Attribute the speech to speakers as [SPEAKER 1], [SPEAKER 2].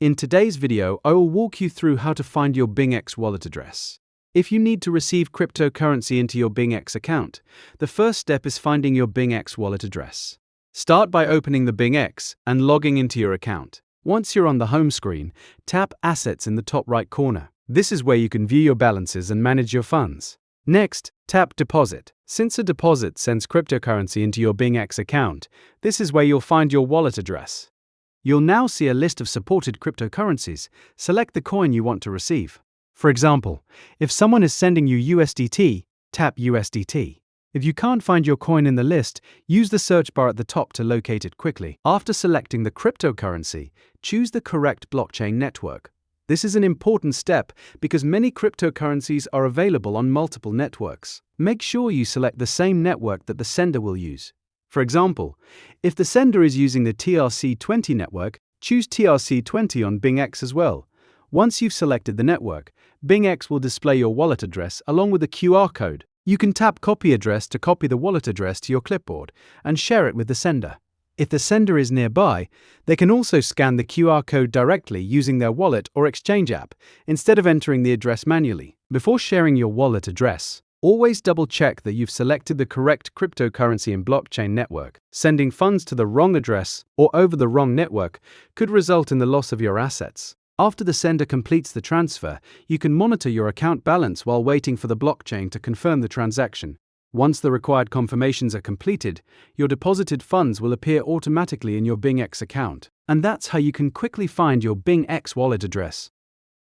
[SPEAKER 1] In today's video, I will walk you through how to find your BingX wallet address. If you need to receive cryptocurrency into your BingX account, the first step is finding your BingX wallet address. Start by opening the BingX and logging into your account. Once you're on the home screen, tap Assets in the top right corner. This is where you can view your balances and manage your funds. Next, tap Deposit. Since a deposit sends cryptocurrency into your BingX account, this is where you'll find your wallet address. You'll now see a list of supported cryptocurrencies. Select the coin you want to receive. For example, if someone is sending you USDT, tap USDT. If you can't find your coin in the list, use the search bar at the top to locate it quickly. After selecting the cryptocurrency, choose the correct blockchain network. This is an important step because many cryptocurrencies are available on multiple networks. Make sure you select the same network that the sender will use. For example, if the sender is using the TRC20 network, choose TRC20 on BingX as well. Once you've selected the network, BingX will display your wallet address along with a QR code. You can tap Copy Address to copy the wallet address to your clipboard and share it with the sender. If the sender is nearby, they can also scan the QR code directly using their wallet or exchange app instead of entering the address manually. Before sharing your wallet address, always double-check that you've selected the correct cryptocurrency and blockchain network. Sending funds to the wrong address or over the wrong network could result in the loss of your assets. After the sender completes the transfer, you can monitor your account balance while waiting for the blockchain to confirm the transaction. Once the required confirmations are completed, your deposited funds will appear automatically in your BingX account. And that's how you can quickly find your BingX wallet address.